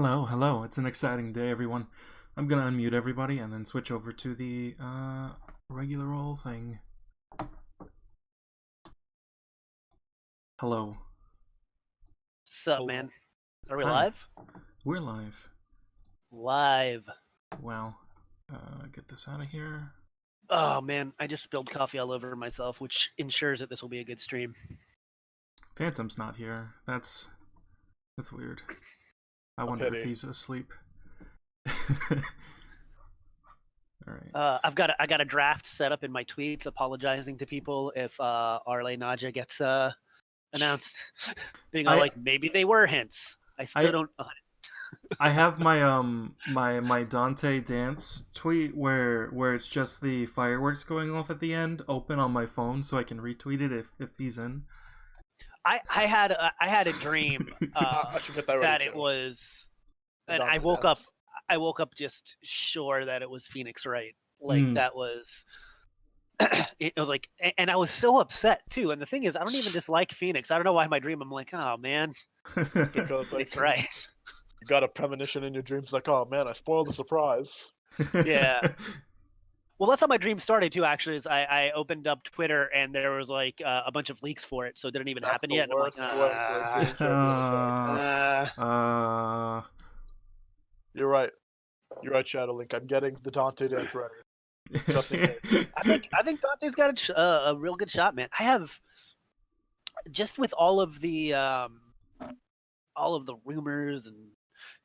Hello, hello. It's an exciting day, everyone. I'm gonna unmute everybody and then switch over to the regular old thing. Hello. Sup, man? Are we Hi. live? We're live. Live. Wow. Get this out of here. Oh, man. I just spilled coffee all over myself, which ensures that this will be a good stream. Phantom's not here. That's weird. I wonder if he's asleep. Alright. I got a draft set up in my tweets apologizing to people if Arle Naja gets announced. Being all like, maybe they were hints. I still don't... I have my my Dante dance tweet where it's just the fireworks going off at the end open on my phone so I can retweet it if he's in. I had a dream I should get that it was, and I woke up just sure that it was Phoenix Wright. Like that was it was like, and I was so upset too. And the thing is, I don't even dislike Phoenix. I don't know why my dream I'm like, oh man, because Phoenix Wright. You got a premonition in your dreams like, oh man, I spoiled the surprise. Yeah. Well, that's how my dream started too. Actually, is I opened up Twitter and there was like a bunch of leaks for it, so it didn't even happen yet. You're right. You're right, Shadowlink. I'm getting the Dante dance ready. Just in case. I think Dante's got a real good shot, man. I have just with all of the rumors and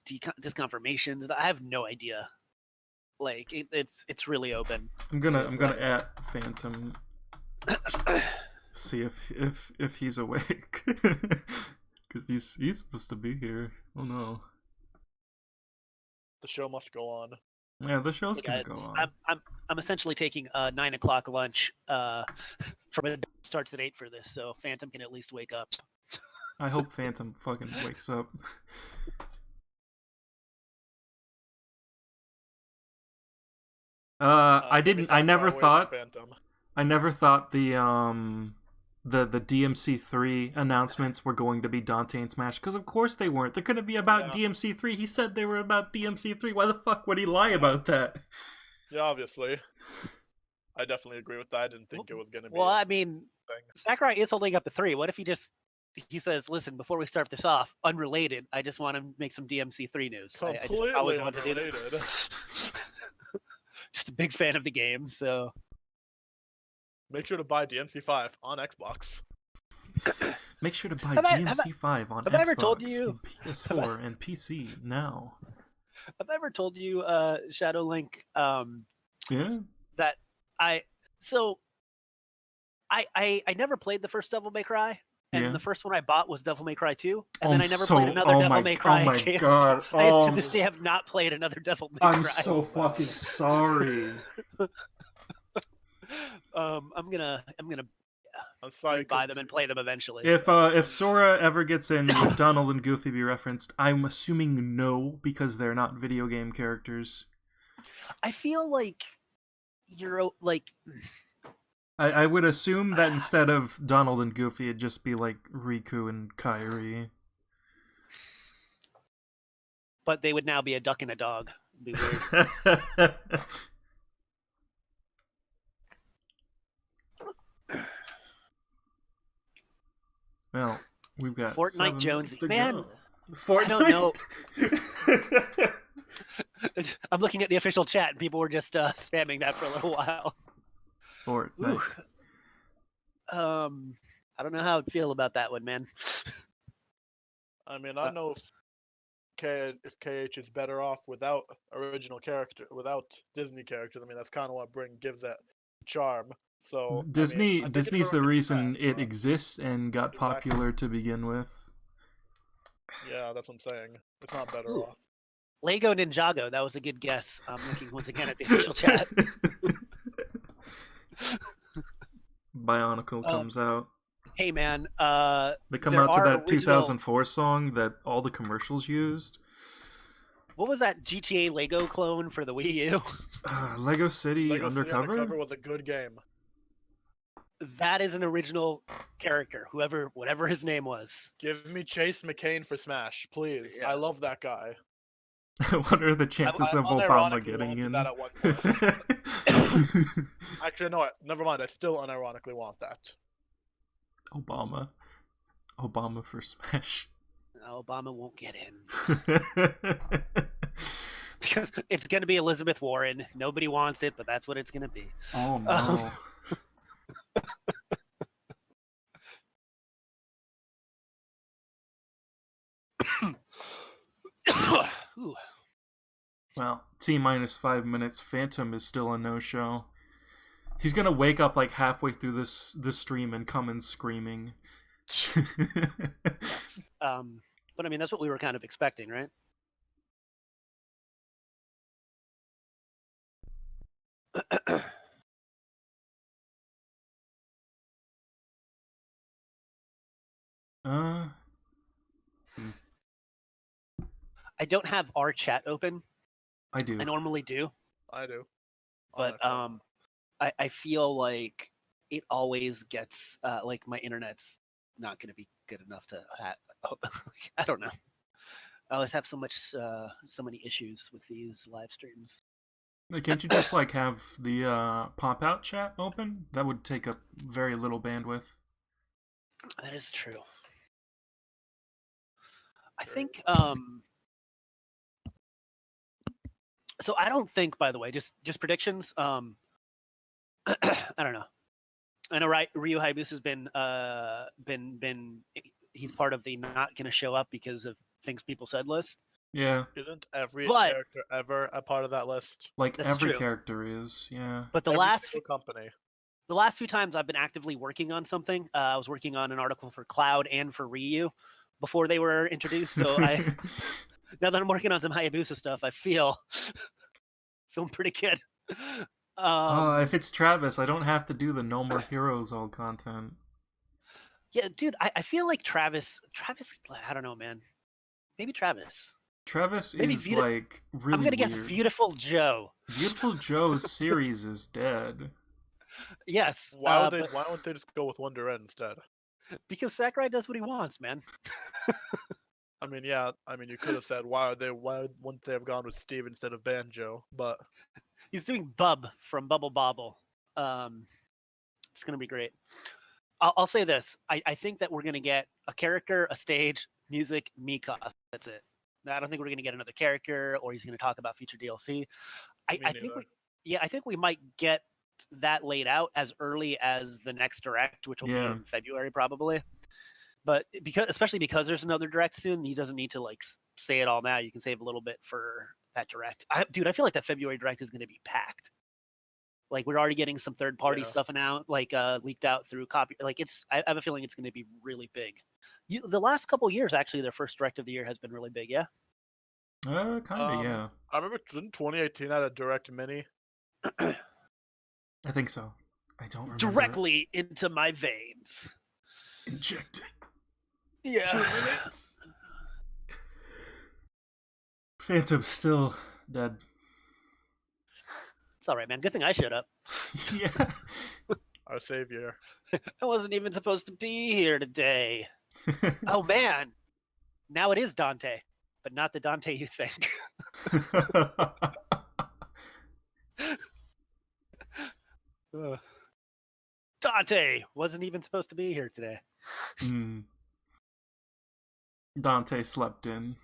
disconfirmations. I have no idea. Like it's really open. I'm gonna at Phantom. See if he's awake, because he's supposed to be here. Oh no. The show must go on. Yeah, the show's gonna go on. I'm essentially taking a 9 o'clock lunch from it starts at 8 for this, so Phantom can at least wake up. I hope Phantom fucking wakes up. I never thought the DMC3 announcements were going to be Dante and Smash, because of course they weren't. They're going to be about DMC3. He said they were about DMC3. Why the fuck would he lie about that? Yeah, obviously. I definitely agree with that. I didn't think it was going to be. Well, I mean, Sakurai is holding up the 3. What if he says, listen, before we start this off, unrelated, I just want to make some DMC3 news. Completely I always unrelated. Want to do this. Just a big fan of the game, so make sure to buy DMC5 on Xbox. Make sure to buy DMC5 on Xbox, have I ever told you, and PS4 and PC now. Have I ever told you, Shadowlink, yeah, that I never played the first Devil May Cry, and the first one I bought was Devil May Cry 2, and then I never played another Devil May Cry. Oh my god! I to this day have not played another Devil May Cry. I'm so fucking sorry. I'm gonna buy them and play them eventually. If Sora ever gets in, would Donald and Goofy be referenced? I'm assuming no, because they're not video game characters. I feel like you're like. I would assume that instead of Donald and Goofy, it'd just be like Riku and Kairi. But they would now be a duck and a dog. It'd be weird. Well, we've got Fortnite Jones. Man, Fortnite? I don't know. I'm looking at the official chat, and people were just spamming that for a little while. Fortnite. I don't know how I'd feel about that one, man. I mean, I don't know if KH is better off without original character, without Disney characters. I mean, that's kind of what gives that charm. So Disney's the reason it exists and got popular to begin with. Yeah, that's what I'm saying. It's not better off. Lego Ninjago, that was a good guess. I'm looking once again at the official chat. Bionicle comes out. Hey man, they come out to that 2004 song that all the commercials used. What was that GTA Lego clone for the Wii U? Lego City Undercover? City Undercover was a good game. That is an original character, whatever his name was. Give me Chase McCain for Smash, please. Yeah. I love that guy. What are the chances I of Obama unironically getting wanted in? that at one point. Actually, no, never mind. I still unironically want that. Obama for Smash. Obama won't get in because it's going to be Elizabeth Warren. Nobody wants it, but that's what it's going to be. Oh no. Well, T-5 minutes. Phantom is still a no-show. He's gonna wake up like halfway through this stream and come in screaming. Yes. But I mean, that's what we were kind of expecting, right? I don't have our chat open. I do. I normally do. I do. But I feel like it always gets like my internet's not going to be good enough to have. I don't know. I always have so many issues with these live streams. Like, can't you just like have the pop-out chat open? That would take up very little bandwidth. That is true. I think so I don't think, by the way, just predictions. I don't know. I know Ryu Hayabusa's been he's part of the not going to show up because of things people said list. Yeah. Isn't every character ever a part of that list? Like every character is, yeah. But every single company. The last few times I've been actively working on something, I was working on an article for Cloud and for Ryu before they were introduced. So now that I'm working on some Hayabusa stuff, I feel pretty good. If it's Travis, I don't have to do the No More Heroes all content. Yeah, dude, I feel like Travis, I don't know, man. Maybe Travis. Maybe is like really I'm gonna weird. guess Beautiful Joe. Beautiful Joe's series is dead. Yes. Why don't they just go with Wonder Red instead? Because Sakurai does what he wants, man. I mean, yeah. I mean, you could have said why wouldn't they have gone with Steve instead of Banjo? But he's doing Bub from Bubble Bobble. It's gonna be great. I'll say this: I think that we're gonna get a character, a stage, music, Mika. That's it. I don't think we're gonna get another character, or he's gonna talk about future DLC. I think we might get that laid out as early as the next direct, which will be in February probably. But especially because there's another direct soon, he doesn't need to like say it all now. You can save a little bit for that direct. Dude, I feel like that February direct is going to be packed. Like we're already getting some third-party stuff out, like leaked out through copy. Like I have a feeling it's going to be really big. The last couple of years, actually, their first direct of the year has been really big. Yeah. Kind of, yeah. I remember 2018 had a direct mini. I think so. I don't remember. Directly into my veins. Injecting. Yeah. 2 minutes. Phantom's still dead. It's all right, man. Good thing I showed up. Yeah. Our savior. I wasn't even supposed to be here today. Oh, man. Now it is Dante, but not the Dante you think. Dante wasn't even supposed to be here today. Dante slept in.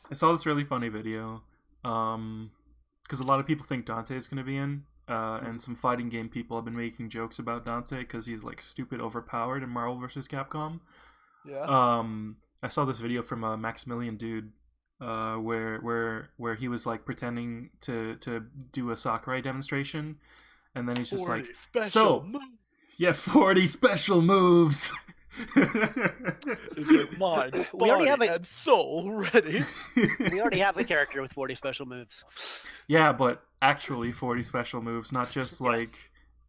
I saw this really funny video because a lot of people think Dante is going to be in, and some fighting game people have been making jokes about Dante because he's like stupid overpowered in Marvel vs. Capcom. Yeah. I saw this video from a Maximilian dude where he was like pretending to do a Sakurai demonstration, and then he's just like, so moves. Yeah, 40 special moves. Is it mind, we already have and soul ready? We already have a character with 40 special moves. Yeah, but actually 40 special moves, not just like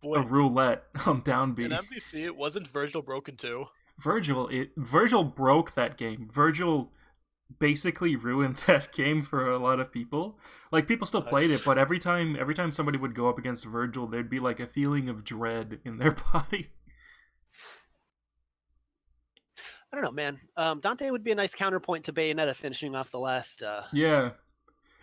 a roulette on down B. In MVC, it wasn't Virgil broken too. Virgil broke that game. Virgil basically ruined that game for a lot of people. Like, people still played it, but every time somebody would go up against Virgil, there'd be like a feeling of dread in their body. I don't know, man. Dante would be a nice counterpoint to Bayonetta finishing off the last. Yeah.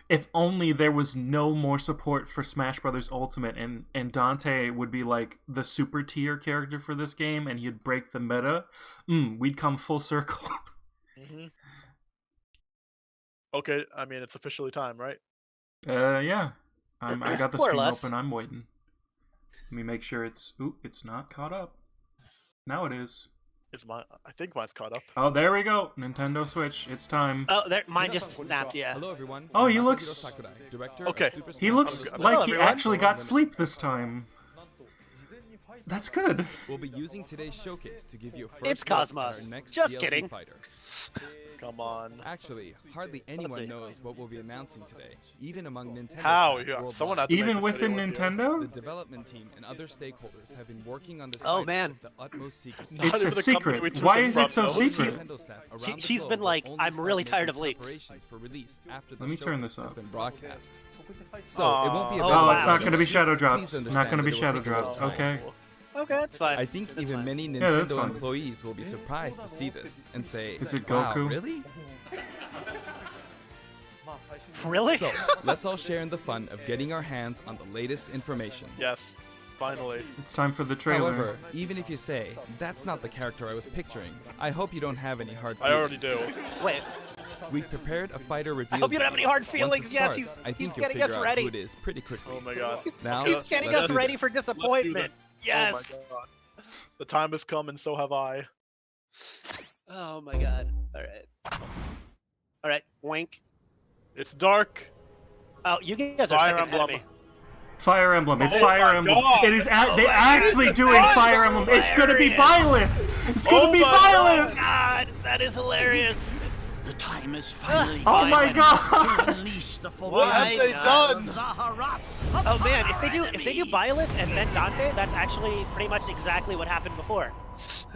If only there was no more support for Smash Brothers Ultimate, and Dante would be like the super tier character for this game, and he'd break the meta, we'd come full circle. Mm-hmm. Okay, I mean, it's officially time, right? Yeah. I got the More or stream less. open, I'm waiting. Let me make sure it's not caught up. Now it is. I think mine's caught up. Oh, there we go. Nintendo Switch. It's time. Oh, mine just snapped. Yeah. Hello, everyone. Oh, he I'm looks- Mr Sakurai, director Okay. of Super He Smash looks Bros. like he everyone. actually got sleep this time. That's good. We'll be using today's showcase to give you a first It's look at Cosmos. our next Just DLC kidding. fighter. Come on. Actually, hardly see. anyone knows what we'll be announcing today, even among Nintendo How? staff Yeah, worldwide. someone had to Even make this within video with you. The Nintendo? development team and other stakeholders have been working on this Oh, fighter man. with the utmost secrecy. Not It's even a the company secret. we took Why it is from, it so though. secret? Nintendo staff around the He's globe been will like, only I'm start really tired making of leaks. preparations for release after the Let me turn showcase this has up. been broadcast. So Aw. it won't be a Oh, Oh, wow. it's not going to be shadow Please drops. understand Not going to that be it will shadow take a little drops. time. Okay. Okay, that's fine. I think even fine. many Yeah, that's Nintendo fine. employees will be surprised to see this and say, Is it wow, Goku? really? Really? So, let's all share in the fun of getting our hands on the latest information. Yes, finally. It's time for the trailer. However, even if you say, that's not the character I was picturing, I hope you don't have any hard I already feelings. do. Wait. We've prepared a fighter reveal. I hope you don't have any hard Once it feelings. Yes, starts, I he's think you'll getting figure us out ready. who it is pretty quickly. Oh my god. Now, He's getting let's us do ready this. for disappointment. Yes. Oh my god. The time has come, and so have I. Oh my god. All right. All right. Wink. It's dark. Oh, you guys are Fire second ahead of Emblem. me. Fire Emblem. It's Oh Fire my Emblem. God. It is. They're my actually God. doing This is Fire Emblem. It's going to be hilarious. Byleth. It's going to Oh be my Byleth. God, that is hilarious. The time is finally Oh my Fine. god. to unleash the What have forbidden they power of done? Zaharas Oh man, upon if they do our Byleth and then Dante, that's actually pretty much exactly what happened before.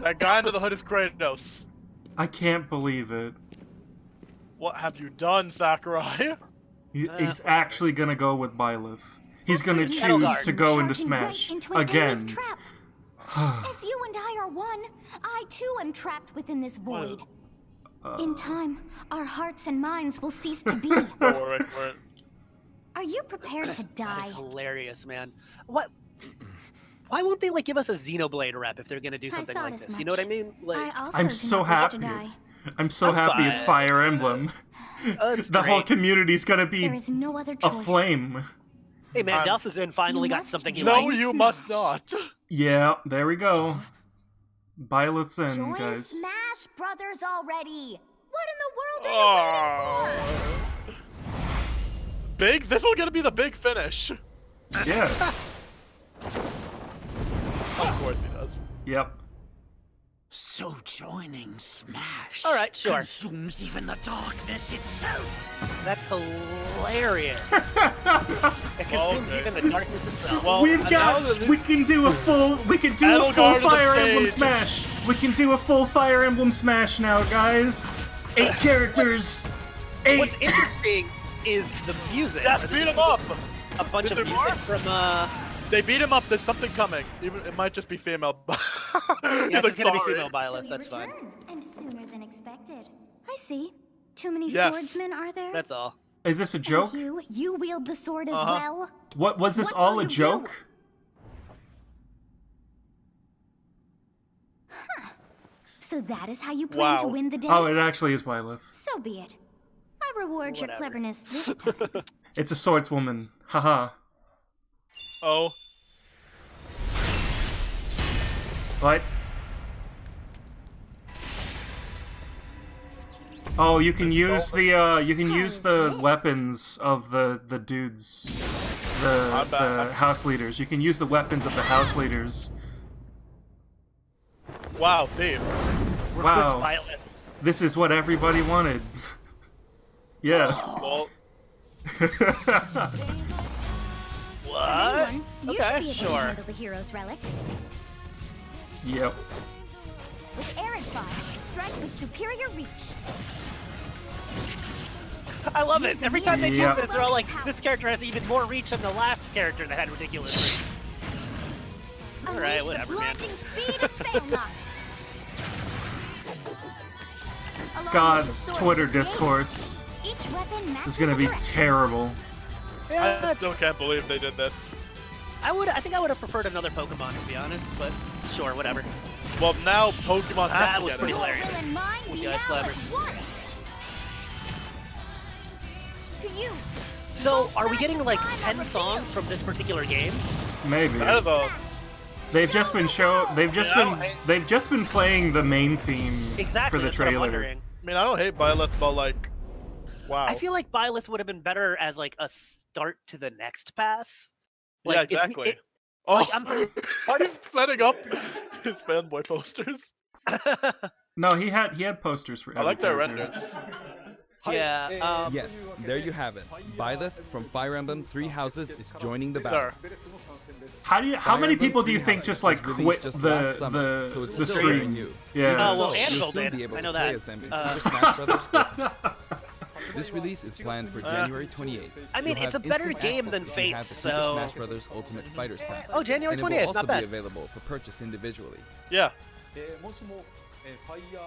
That guy under the hood is Kratos. I can't believe it. What have you done, Sakurai? He's actually going to go with Byleth. He's going to That'll choose start. to go into Charging Smash right into an endless again. trap. As you and I are one, I too am trapped within this void. In time, our hearts and minds will cease to be. Don't worry, Are you prepared to That is die? hilarious, man. What? Why won't they like give us a Xenoblade rep if they're gonna do I something thought like as this? You know what I much. mean? Like, I also I'm do so not wish happy. to die. I'm so I'm happy it's fine. Fire Emblem. that's The whole great. community's going to be There is no other choice. aflame. Hey man, Delphazin finally You got must something he join No, likes. you must not. Yeah, there we go. Byleth's in, Join guys. Smash Brothers already. What in the world are you waiting for? Big? This one's gonna be the big finish. Yeah. Of course he does. Yep. So joining Smash All right, sure. consumes even the darkness itself. That's hilarious. It consumes Okay. even the darkness itself. Well, We've now got. that We can do a full. We can do a Edelgard full to the Fire Emblem stage. Smash. We can do a full Fire Emblem Smash now, guys. 8 characters. 8. What's interesting is the music. Yes, beat him up. A bunch Is of there music more? from They beat him up. There's something coming. Even it might just be female. yeah, it's gonna be Sorry. female So Byleth. you That's fine. return, and sooner than expected. I see. Too many Yes. swordsmen, are there? That's all. Is this a And joke? you wield the sword as Uh-huh. well. What was this What all will a you do? joke? So that is how you plan to Wow. win the day? Oh, it actually is Byleth. So be it. I reward your Whatever. cleverness this time. It's a swordswoman. Haha. Oh, What? Oh, you can use the this? weapons of the dudes, the I'm back. the house leaders. You can use the weapons of the house leaders. wow, Dave. Wow, Byleth. this is what everybody wanted. Yeah. Well, What? Anyone, you Okay, should be able sure. to handle the hero's relics. Yep. With Arid Fire, strike with superior reach. I love it. Every time they do Yeah. this, they're all like, this character has even more reach than the last character that had ridiculous reach. Alright, whatever, man. Blinding speed and fail not. Along God, with the sword Twitter of fate, discourse each weapon matches is gonna a be direction. terrible. Yeah, I still can't believe they did this. I think I would have preferred another Pokemon, to be honest, but sure, whatever. Well, now Pokemon have That to was get pretty it. hilarious. Will and mine With be the ice now as climbers. one. To you. So, are we getting like 10 songs from this particular game? Maybe. That is a They've just been they've just been playing the main theme Exactly, for the that's what I'm trailer. wondering. I mean, I don't hate Byleth, but like, wow. I feel like Byleth would have been better as like a start to the next pass. Like, yeah, if we- exactly. it- Oh, like, I'm- he's setting up his fanboy posters. No, he had posters for I every like their character. renders. yeah. Yes, there you have it. Byleth from Fire Emblem Three Houses is joining the battle. Sir, How many Emblem people do you Three think Houses just like was quit released just last summer, so the it's the still very stream? new. Yeah. Oh, well, So, Angel you'll soon did. be able I to know play that. as them in Super Smash Bros. Ultimate. This release is planned for January 28th. I mean, You'll it's a have better instant game access than if you Fate, have the Super so- Smash Bros. Ultimate Fighters Pass. Oh, January and it will 28th, also not bad. be available for purchase individually. yeah.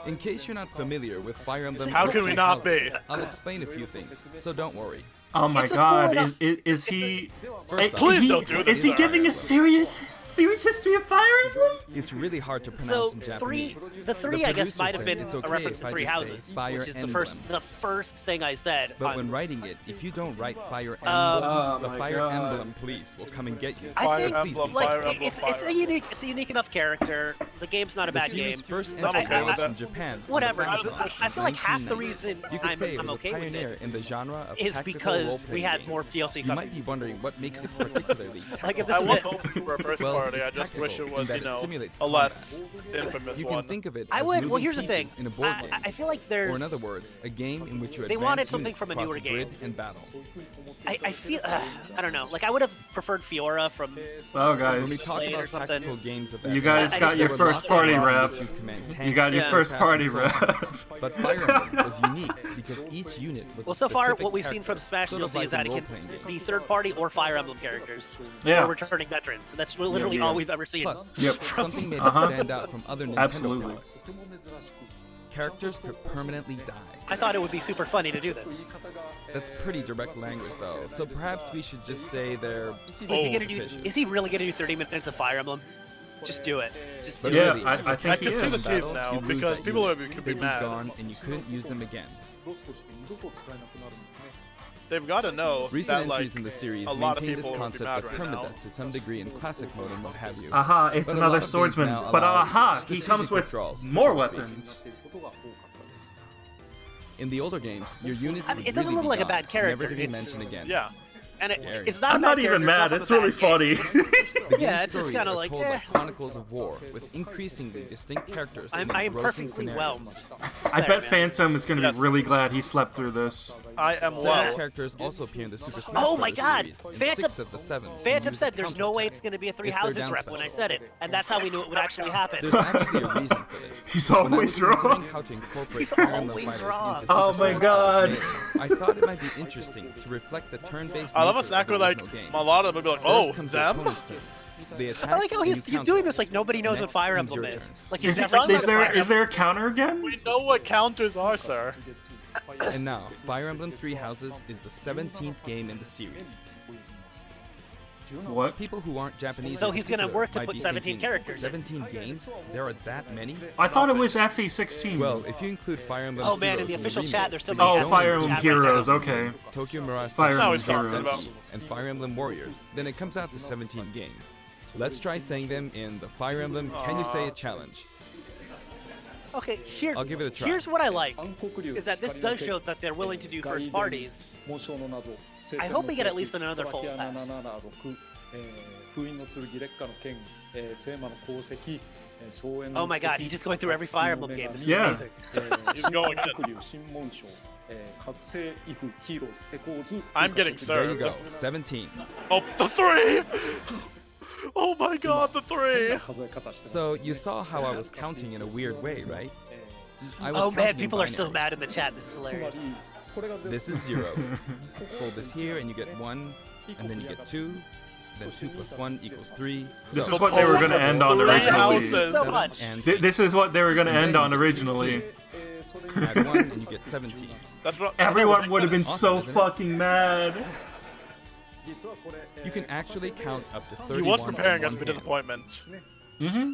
In case you're not familiar with Fire Emblem, How can we Three not be? Houses, I'll explain a few things, so don't worry. Oh my It's a God! cool enough- Is he? First off, Please don't do this, Is he sir. giving a serious history of Fire Emblem? it's really hard to So pronounce in Japanese. the three, I guess, producer might have said been it's a okay reference if to I Three just say Houses, Fire which is Emblem. the first thing I said. But on- when writing it, if you don't write Fire Emblem, Oh the my Fire God. Emblem police will come and get you. I Fire think Emblem, like Fire Emblem, it's Fire a unique enough character. The game's not a The bad game. series first I'm entered okay launch with in that. Japan. on the Whatever. Famicom I feel like half the 1990. reason You could say it I'm was okay a with pioneer it in the genre of is tactical because role-playing we had games. more DLC You coming. might be wondering what makes it particularly Like, if I this was is it. hoping for a first Well, party. it's I just wish it tactical was, in you that it know, simulates a less combat. infamous You one. can think of it I as would. moving Well, here's the pieces thing. in a board game. I feel like there's. Or in other words, a game in which you They advance wanted something units from a across newer grid game. and battle. I feel. I don't know. Like I would have preferred Fiora from. Oh When we guys, talk Blade or about something. tactical games of that you guys era, got just your there there were first lots of party games in rep. which you command You tanks, got your Yeah. first aircraft, party and so rep. on. But Fire Emblem was unique because each unit was Well, a so far specific what we've seen from character, Smash sort of DLC like is that in it can role-playing games. be third party or Fire Emblem characters. Yeah. Or returning veterans. And that's literally Yeah. all we've ever seen. Plus, Yep. something made Uh-huh. it stand out from other Nintendo Absolutely. products. Characters could permanently die. I thought it would be super funny to do this. That's pretty direct language, though. So perhaps we should just say they're Is he gonna do? vicious. Is he really gonna do 30 minutes of Fire Emblem? Just do it. Just do But it. Yeah, really, I if a think he character is. in I can see the battle, tease now, you lose because that people unit. could be They'd mad. gone, and you couldn't use them again. They've got to know Recent that, like, entries in the series a lot of maintain this people would be concept mad of right now. permadeath to some degree in classic mode and what have you. Aha, it's But a another lot of games swordsman. now But allow aha, he strategic comes with withdrawals, more so to speak. weapons. In the older games, your units I mean, would it doesn't really look be like a bad gone, never character. to be It's- mentioned again. Yeah. And Scary. it's not a I'm bad not even character, mad. not It's a really bad game. funny. The Yeah, game's it's just stories kinda are like, told eh. like chronicles of war, with increasingly distinct characters and I am engrossing perfectly scenarios. whelmed. I There, bet man. Phantom is going to Yes. be really glad he slept through this. I am Some well. characters also appear in the Super Smash Oh my Bros. God! series, in Phantom- 6 of the 7. and Phantom use said a there's no way it's counterattack. gonna be a Three It's their Houses down rep when I special. said it, and that's how we knew it would actually happen. There's actually a reason for this. He's When I always was considering wrong. how to incorporate He's Fire Emblem always fighters wrong. into Oh Super my Smash God. Bros. I thought it might be interesting to reflect the turn-based I love a nature of the Sakurai, like, original game. a lot of them would be like, First oh, comes the them? opponent's turn. They attack, I like how and you he's counter. doing this like nobody knows what Next Fire comes Emblem your is. turn. Like he's Is he never done played Is with a there Fire is there a counter again? We know what counters are, sir. And now, Fire Emblem Three Houses is the 17th game in the series. What? People who aren't Japanese So in he's gonna particular work to might put be 17 thinking, characters in. 17 games? There are that many? I thought it was FE16. Well, if you include Fire Emblem Oh, man, in Heroes the and official remake, chat, there's so but many you Oh, don't Fire include Emblem Heroes. Okay. Tokyo Mirage Fire Now Emblem he's talking Heroes. about. and Fire Emblem Warriors, then it comes out to 17 games. Let's try saying them in the Fire Emblem Can You Say It challenge. Okay, here's I'll give it a try. here's what I like is that this does show that they're willing to do first parties. I hope we get at least another full pass. Oh my God, he's just going through every Fire Emblem game. This is Yeah. amazing. He's going in. I'm getting There you served. go, 17. Oh, the 3! Oh my God, the 3! So you saw how I was counting in a weird way, right? I was Oh man, counting people are binary. still mad in the chat. This is hilarious. This is 0. Fold this here and you get 1, and then you get 2. Then 2 plus 1 equals 3. This So is what they were going to end on originally. So much. And This is what they were going to end on originally. add 1 and you get 17. That's what Everyone would have been so Awesome, isn't it? fucking mad. You can actually count up to 31 He was preparing on us one for hand. disappointment. Mm-hmm.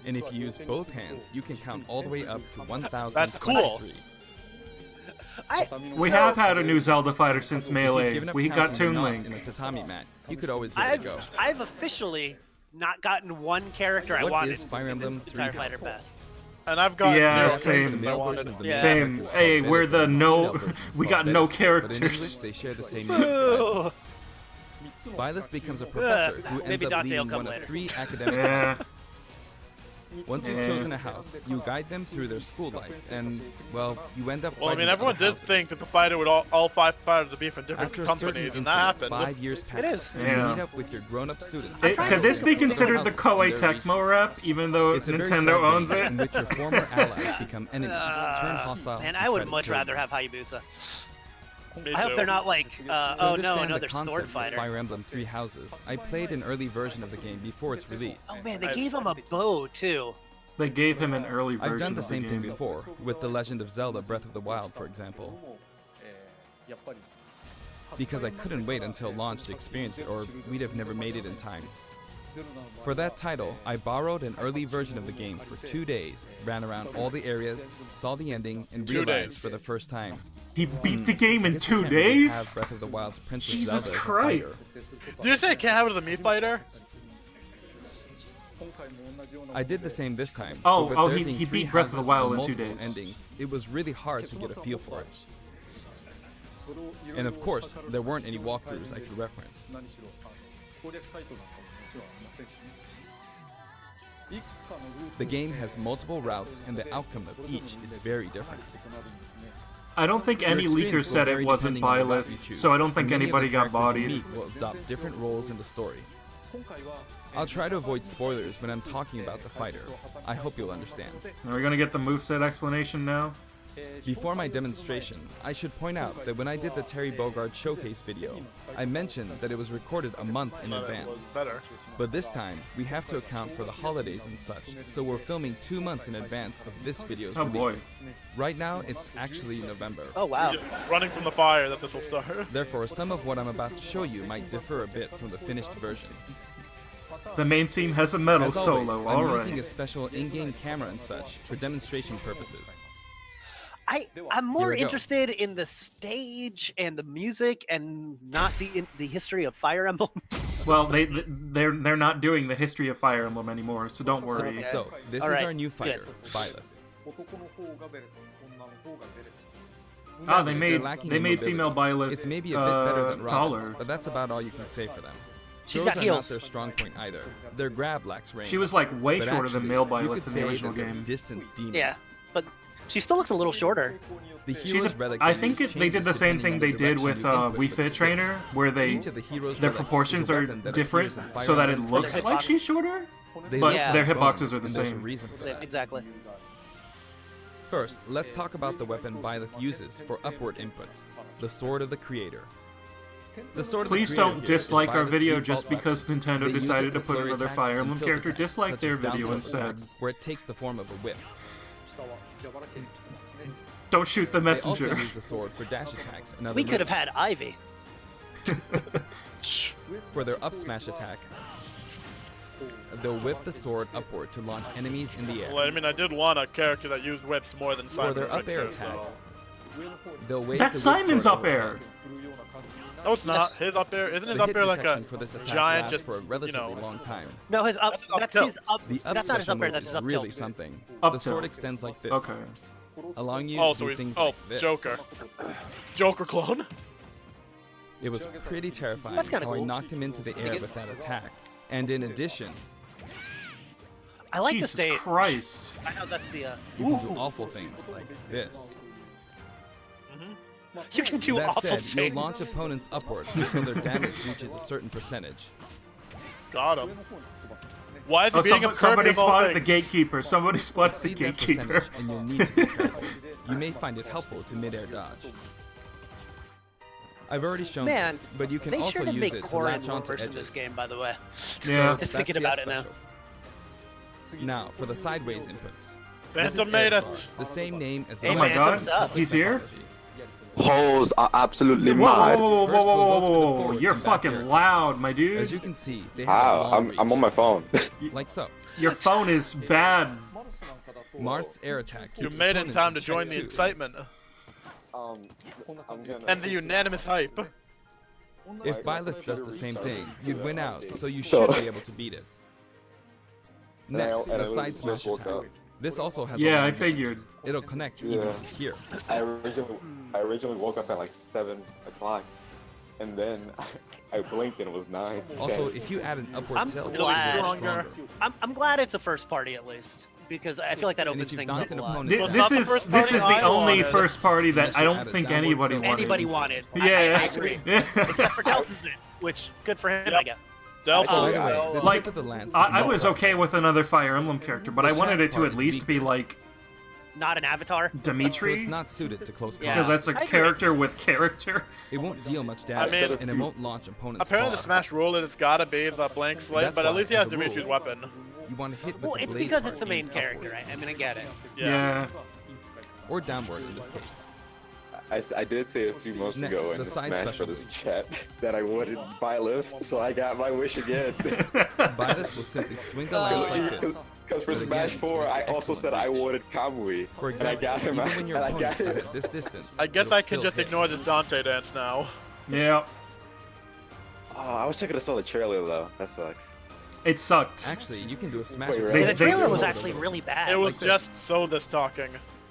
And if you use both hands, you can count all the way up to 1,023. That's cool. We have had a new Zelda fighter since If you've Melee. given up We got counting the Toon knots Link. in the tatami mat, you could always give it a go. I've officially not gotten one character I What wanted is Fire Emblem in this entire Three Fighter Houses? Pass. And I've got Yeah, 0 same. characters The I male wanted. version of the Yeah. main Same. character is Hey, called we're Byleth, the and no- female version is we called got no Byleth, characters. But in English, they share the same name. Ooh. Byleth becomes a professor who ends Maybe up Dante will leading come one later. of 3 academic Yeah. houses. Once you've chosen a house, you guide them through their school life, and, well, you end up Well, I mean, fighting everyone other did houses. think that the fighter would all 5 fighters would be from different After a certain companies, and incident, that happened. 5 years pass. is. and Yeah. You meet up with your grown-up students. Could this be considered the Koei Tecmo rep, even though It's a very Nintendo sad owns game it? in which your former allies become enemies, turn hostile, Man, and I would try to much kill you. rather have Hayabusa. Me I hope too. they're not like, To oh no, understand another the concept sword of fighter. Fire Emblem Three Houses, I played an early version of the game before its release. Oh man, they gave him a bow too. They gave him an early version I've done the of same thing game. before, with The Legend of Zelda Breath of the Wild, for example. Because I couldn't wait until launch to experience it, or we'd have never made it in time. For that title, I borrowed an early version of the game for 2 days, ran around all the areas, saw the ending, and 2 realized days. for the first time. He beat the game in guess 2 you can't really days? have Breath of the Wild's Princess Jesus Zelda as a Christ. fighter. Did you say I can't have it as a Mii fighter? I did the same this time. Oh, but with oh, there he being beat 3 Breath of the houses Wild and in 2 multiple days. endings, it was really hard to get a feel for it. And of course, there weren't any walkthroughs I could reference. The game has multiple routes, and the outcome of each is very different. I don't think any Your leaker experience will said it vary wasn't depending on the route you Byleth, choose, so I don't think and many of the anybody got characters you bodied. meet will adopt different roles in the story. I'll try to avoid spoilers when I'm talking about the fighter. I hope you'll understand. Are we gonna get the moveset explanation now? Before my demonstration, I should point out that when I did the Terry Bogard showcase video, I mentioned that it was recorded a month in But it was advance. better. But this time, we have to account for the holidays and such, so we're filming 2 months in advance of this video's Oh release. boy. Right now, it's actually November. Oh wow. Running from the fire that this will start. Therefore, some of what I'm about to show you might differ a bit from the finished version. The main theme has a metal As always, solo, I'm using a alright. special in-game camera and such for demonstration purposes. I'm more Here we go. interested in the stage and the music and not the history of Fire Emblem. Well, they're not doing the history of Fire Emblem anymore, so don't worry. So, this All is right, our new good. fighter, Byleth. Ah, They're lacking they in made mobility. female Byleth It's maybe a bit better than Robin's, taller. but that's about all you can say for them. She's Throws got are heels. not their strong point either. Their grab lacks range. She was like way But shorter than actually, male you Byleth could in say the original that they're game. distance demon. Yeah, but she still looks a little shorter. The She's hero's a, relic I they think use they did the changes same depending thing on they the did direction with you input Wii with the Fit stick. Trainer, where Each of the hero's their relics proportions is a are weapon that different, appears in Fire so that it Emblem looks Three like Houses. she's shorter. They but Yeah. their lack hitboxes bones, are the and there's a same. reason for that. Exactly. First, let's talk about the weapon Byleth uses for upward inputs, the Sword of the Creator. The Sword of the Please Creator don't here is dislike our Byleth's video default just weapon. because Nintendo They use it decided for to put flurry another attacks Fire and Emblem tilt character. attacks, Dislike such their as down video tilt instead. attacks, where it takes the form of a whip. Don't shoot the They also messenger. use the sword for dash attacks and other We could have moves. had Ivy. For their up smash attack, they'll whip the sword upward to launch enemies in the air. Well, I mean, I did want a character that used whips more than For Simon. their up air Victor, attack, so. they'll wait That's to whip Simon's sword up air. No, it's not. Yes. His up air isn't his The up hit air like a detection for this attack giant, lasts just for a relatively you know. long time. No, his up. That's his up That's tilt. his up. The up That's not his special up air. move That's his is up really tilt. something. Up The sword tilt. extends like this, Okay. allowing you Oh, to so do he's things oh like this. Joker, Joker clone. It was pretty terrifying That's kinda how I cool. knocked him into the air with that attack. And in addition, I like Jesus the stage. Christ. I know that's the. you can do awful things like this. You can do That awful said, things. you'll launch opponents upwards until their damage reaches a certain percentage. Got him. Why is he Oh, beating up Kirby somebody of all spotted the things? gatekeeper. Somebody spotted the See that gatekeeper. percentage, and you'll need to be careful. You may find it helpful to mid-air dodge. I've already shown Man, this, but you can they also sure did use make it to Corrin latch onto worse in edges. this game, by the way. Yeah. Just That's thinking the about F it now. special. Now, for the sideways inputs. This is Phantom made air it. bar, the same name as the Hey, Oh my Phantom's god, up. he's here? Holes are absolutely Whoa, whoa, mad. whoa, whoa, First, whoa, we'll whoa, go through the whoa, forward you're and back fucking air loud, my dude. As you can see, they have a How? long I'm on my phone. reach, like so. Your phone is bad. Marth's air attack You keeps made it in opponents time to check join the too. excitement I'm gonna. and the unanimous hype. If Byleth does the same thing, you'd win out, so you So- should be able to beat it. Next, And I the side smash woke attack. up. This also has a Yeah, long I range. figured. It'll connect Yeah. even from here. I originally woke up at like 7 o'clock, and then I blinked and it was 9. Also, if you add an upward I'm tilt, glad. it's Stronger. stronger. I'm glad it's a first party at least, because I feel like that And opens if you've things up knocked a an lot. opponent Th- Well, down, it's This not the is first this is party the I only wanted. first party that Unless I you don't add a think downward anybody tilt. wanted. Anybody wanted. Yeah. I agree. Except for Delta's which good for him, Yep. I guess. Delta. By the way, Del- the Like, tip of the lance is I not was right. okay with another Fire Emblem character, but The I wanted shaft it to part at is least be weaker. like Not an avatar. So Dimitri, it's not suited to close Yeah. because combat. that's a I agree. character with character. It won't deal much damage, mean- and it won't launch opponents Apparently, the far. Smash rule is gotta be the blank slate, That's but at why, least he as has a Dimitri's rule, weapon. You want to hit with Well, the it's blade because part it's the main aimed character, upward, right? I mean, I get it. Yeah. or downward in this case. I did say a few months Next, ago in the the side Smash specialty. Brothers chat that I wanted Byleth, so I got my wish again. Byleth will simply swing the lance like this. Because for But Smash again, 4, it's I also excellent said I reach. wanted Kamui, For and I example, got him. even when your and I opponent got is it. at this distance, I guess it'll I can still just hit. ignore this Dante dance now. Yeah, Oh, I wish I could have saw the trailer though. That sucks. it sucked. Actually, you can do a smash. Wait, attack. really? The They- trailer was they- actually really bad. It was Like, just so this talking.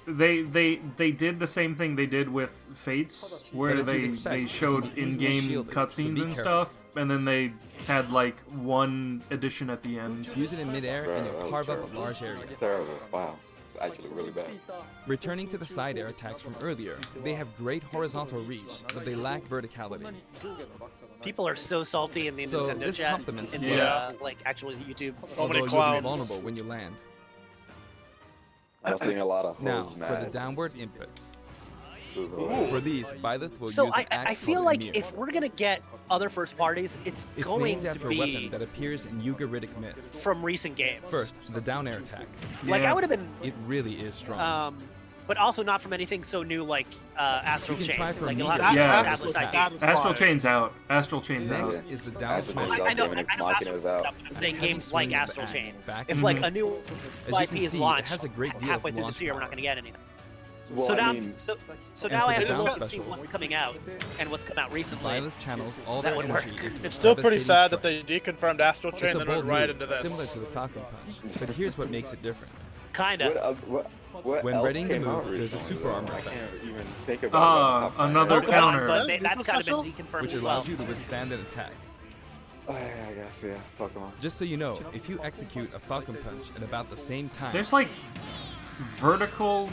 They did the same thing they did with Fates, where But as you'd they expect, showed it can be easily in-game shielded, so cutscenes be and careful. stuff, and then they had like one addition at the end. Use it in midair, Bro, and that you'll was carve up terrible. a large area. Terrible. Wow. It's actually really bad. Returning to the side air attacks from earlier, they have great horizontal reach, but they lack verticality. people are so salty in the So Nintendo this chat, complements in it. the, Yeah. like actual YouTube. So many Although you'll be clowns. vulnerable when you land. I'm seeing a lot of Now, holes for the mad. downward inputs. Ooh. For these, Byleth will So use I an axe feel mode like Mir. if we're gonna get other first parties, it's It's going named to after a be weapon that appears in Ugaritic myth. from recent games. First, the down air attack. Like Yeah. I would have been, It really is strong. but also not from anything so new like Astral You can Chain. try for Like a you'll have medium. to Yeah. establish That ideas. is Astral fine. Chain's out. Astral Chain's Next out. is the down Astral smash. Chain's I know, Even if I know Machina is out. I'm saying Heavy games swing like of the Astral axe Chain. back If and like forth. a new As you IP can is see, it launched has a great deal of halfway through launch this year, we're power. not gonna get anything. Well, So I now, mean, so And now for I have the to down look and see special. what's coming out and what's come out recently. Byleth channels all That their would energy work. into It's still pretty sad that devastating they deconfirmed Astral strike. Chain It's a and went bold right move, into this. similar to the Falcon Punch. But here's what makes it different. Kinda. what When else reading the came out move, there's a recently, super though? armor I effect. can't even think about it. Another Pokemon, counter. but Is that's this kind of special? been deconfirmed Which as well. allows you to withstand an attack. Oh, yeah, I guess, yeah. Pokemon. Just so you know, if you execute a Falcon Punch at about the same time, There's like vertical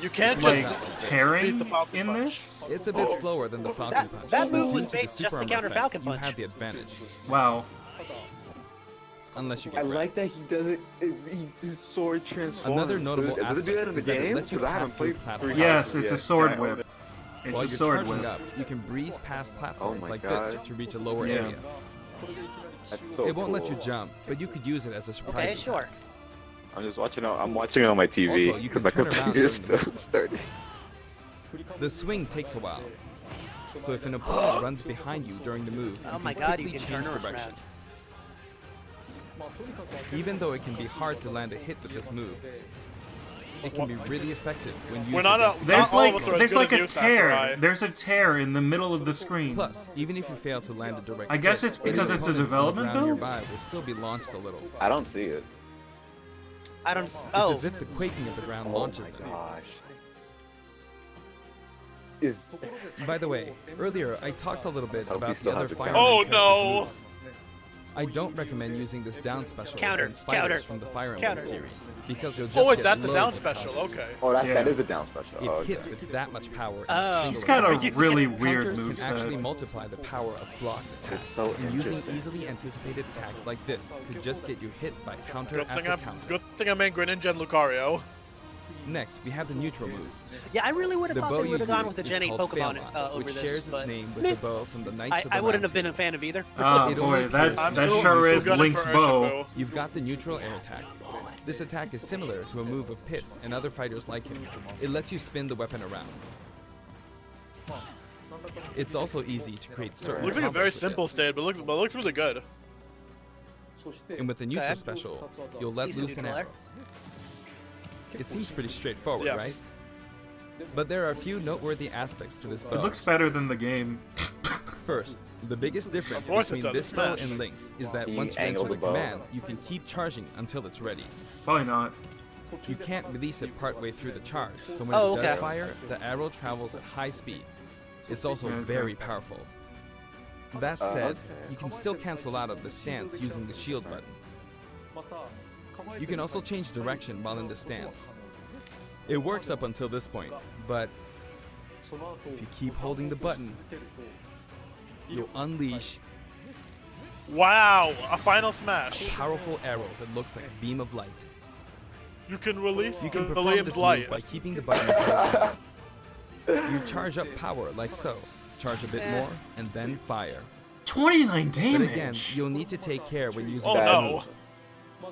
You can't like just tearing beat the Falcon in Punch. this. it's a bit slower than the Falcon Punch. that move Due was to the made just super to armor counter effect, Falcon You Punch. have the advantage, Wow. unless you get I wrecked. like that he doesn't. His sword transforms. Another notable Does it do that in the aspect is that it game? lets you Because I pass haven't through played platforms. Three Yes, Houses it's a yet. sword Yeah. whip. It's While a you're sword charging whip. up, you can breeze past platforms my like God. this to reach a lower Yeah. area. That's so It won't let you cool. jump, but you could use it as a surprise Okay, attack. sure. I'm just watching. I'm watching it on my TV Also, you because can my turn around computer's during the still move. started. The swing takes a while, so if an opponent runs behind you during the move, Oh you my can god, you quickly can turn change around. direction. Even though it can be hard to land a hit with this move, it can be really effective when used We're not against a- There's Not all of like us are as there's good like as a you, tear. Sakurai. There's a tear in the middle of the screen. Plus, even if you fail to land a direct I guess hit, it's because any it's a opponents on the development ground build? nearby will still be launched a little. I don't see it. I don't. It's Oh, as if the quaking of the ground Oh launches my them. gosh. Is By the way, earlier I talked a little bit Hope he about the still other has a Fire gun. Oh, Emblem no. characters' moves. I don't recommend using this down special Counter, against fighters counter, from the Fire Emblem counter. series, because you'll just Oh wait, get that's the loads down of special. counters. Okay. Oh, that Yeah. is a down special. It Oh, hits okay. with that much power. in a Oh. single He's got a attack. really weird Counters can actually moveset. multiply the power of blocked attacks, It's so and using interesting. easily anticipated attacks like this could just get you hit by counter Good thing after counter. I made Greninja and Lucario. Next, we have the neutral moves. Yeah, I really would have The thought bow they you would have gone use with the is Gen 8 called Pokemon Failmon, over which this, shares its but name with the bow from the Knights of the I wouldn't have Round been a fan of either. Oh It boy, only that appears- sure is gunning Link's for bow. Urshifu. You've got the neutral air attack. This attack is similar to a move of Pit's and other fighters like him. It lets you spin the weapon around. It's also easy to create certain Looks like a combos very with simple it. state, but looks really good. And with the neutral Okay. special, you'll let Decent loose an neutral arrow. It seems pretty straightforward, Yes. right? But there are a few noteworthy aspects to this bow. It looks better than the game. First, the biggest difference Of course it between does, this bow Smash. and Link's is that He once you angled enter the the bow. command, you can keep charging until it's ready. Probably not. You can't release it partway through the charge, so when Oh, it does okay. fire, the arrow travels at high speed. It's also Okay. very powerful. That said, okay. you can still cancel out of the stance using the shield button. You can also change direction while in the stance. It works up until this point, but if you keep holding the button, you'll unleash Wow, a final a smash. powerful arrow that looks like a beam of light. You can release You can the perform Liam's this light. move by keeping the button held. You charge up power like so. Charge a bit more, and then fire. 29 damage. But again, you'll need to take care when using Oh this no. move.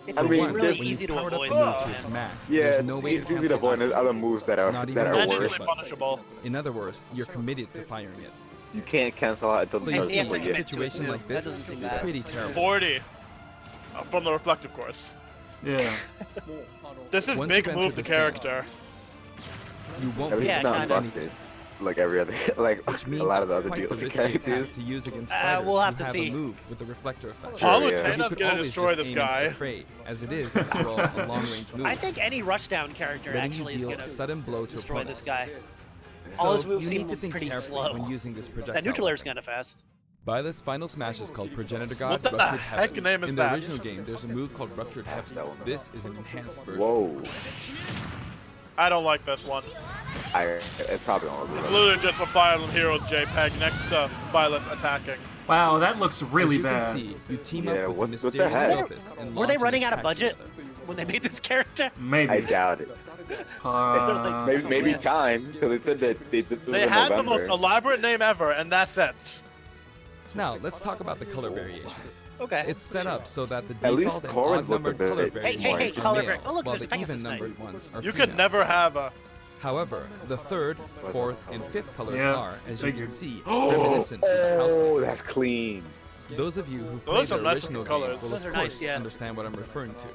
It's I For mean, one, really when easy you've to powered up avoid. the move to its max, Yeah, there's no way it's to easy to cancel avoid out. other moves that are Not even that are Eventually worse. punishable. In other words, you're committed to firing it. You can't cancel out until So the you charge see, yeah, in but a you begins. situation like That this, doesn't seem it's bad. pretty terrible. 40. From the reflective course. Yeah. This is Once big you've move entered the the stand, character. You won't At be least Yeah, it's not kinda. buffeted like every other, like Which means a lot of the it's other quite the DLC risky attack characters. to use against fighters we'll have who to have see. a move with a reflector effect. Sure, Palutaina's yeah. But he could gonna always destroy just this aim guy. into the fray, as it is, after all, a long-range move. I think any rushdown character Letting you actually is deal going a to sudden blow to destroy opponents. this guy. So All his moves you seem need to think pretty carefully slow. when using this projectile. That neutral air is weapon. kind of fast. Byleth's final smash is called Progenitor God What the Ruptured heck Heaven. name is In the that? original game, there's a move called Ruptured Heaven. that one. This is an enhanced version. Whoa! I don't like this one. It probably won't. It's literally just a Fire Emblem Heroes JPEG next to Byleth attacking. Wow, that looks really As you bad. can see, you team up Yeah, with what the the mysterious heck? Sothis and Were they launch an running out of attack budget together. when they made this character? Maybe. I doubt it. Maybe Yeah. time, because it said that they did this They in had the November. most elaborate name ever, and that's it. Now, let's talk about the color variations. Okay. It's set up so that the At least default and Corin's look a odd-numbered bit color more variations are color male, oh, look, while there's the a Pegasus even-numbered Knight. ones are You female. could never have a. However, the third, fourth, and fifth colors Yeah, are, as you figured. can see, reminiscent of the house Oh, colors. that's clean. Those of you who Those played are the nice original looking game colours. will Those of are course nice, yeah. understand what I'm referring to.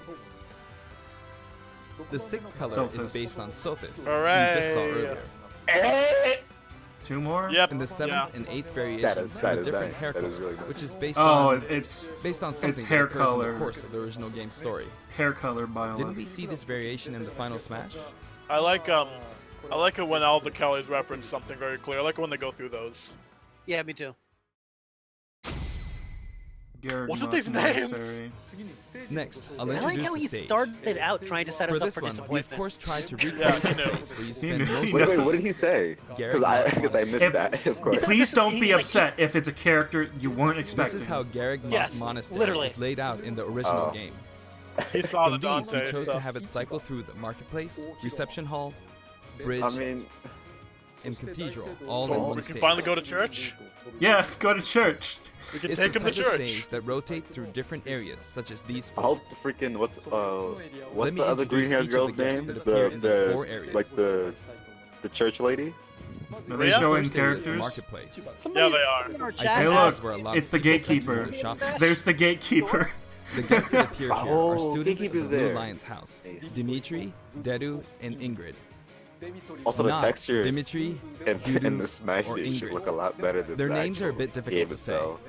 The sixth color Sothis. is based on Sothis, who you Hooray. just saw earlier. Two more? Yep. And the seventh yeah. and eighth variations that have a is different nice. hair That color, is really nice. which is based Oh, on it's something hair that occurs in color. the course of the original game story. hair color Byleth. Didn't we see this variation in the final smash? I like it when all the Kellys reference something very clear. I like it when they go through those. Yeah, me too. Garrett What's with these names? Monastery. Next, I'll I introduce like how the he stage. started out trying to set For us up this for one, we of disappointment. course tried to Yeah, recreate he the knew. phase where you He spend knew. most Wait, of wait, the what did he say? Garrett Because I missed If- that, of course. Please don't be Like- upset if it's a character you weren't expecting. This is how Garrick Yes, Monastery literally. is laid out in the original Oh. game. He saw the From these, we Dante chose to stuff. have it cycle through the marketplace, reception hall, bridge, I mean, and cathedral, all in So one we stage. can finally go to church. Yeah, go to church. We can It's take the him to type of church. stage that rotates through different areas, such as these I four. hope the freaking what's Let me the other green introduce haired each of girl's the guests name? that appear in these four areas. Like the church lady. Are they Yeah. showing First area is the characters? marketplace. Yeah, they are. I Hey, think look, that's where a lot it's of the people seem to gatekeeper. go shopping. There's the gatekeeper. The guests that appear here Oh, are students of the gatekeeper's Blue there. Lion's house. Nice. Dimitri, Dedu, and Ingrid. Also, the Not textures Dimitri, in Dudu, the Smash or stage should Ingrid. look a lot better than Their the names are a actual bit difficult game to say. itself.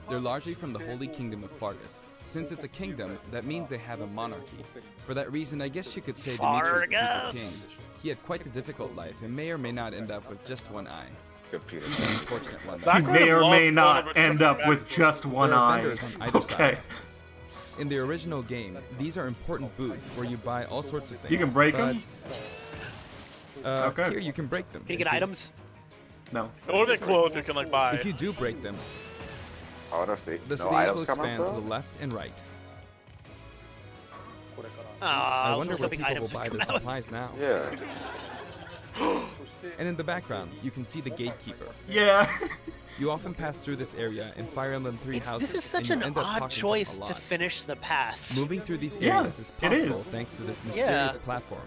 They're largely from the Holy Kingdom of Fargus. Since it's a kingdom, that means they have a monarchy. For that reason, I guess you could say Dimitri is the future king. He had quite the difficult life and may or may not end up with just one eye. computer. Unfortunate ones. You may or may not end up with just one There are eye. vendors on either Okay. side. In the original game, these are important booths where you buy all sorts of things. You can break but, them? Okay. Here you can break them. Can you get items? No. It would be cool if you can like buy. If you do break them, Oh, no stage. the No stage items will come out expand to though? the left and right. I I wonder where hoping people will items would buy come their out. supplies now. Yeah. And in the background, you can see the gatekeeper. Yeah. You often pass through this area in Fire Emblem 3 houses. This is such and an you end up odd talking choice to, to finish the pass. Moving through these Yeah, areas is it possible is. thanks to this mysterious platform.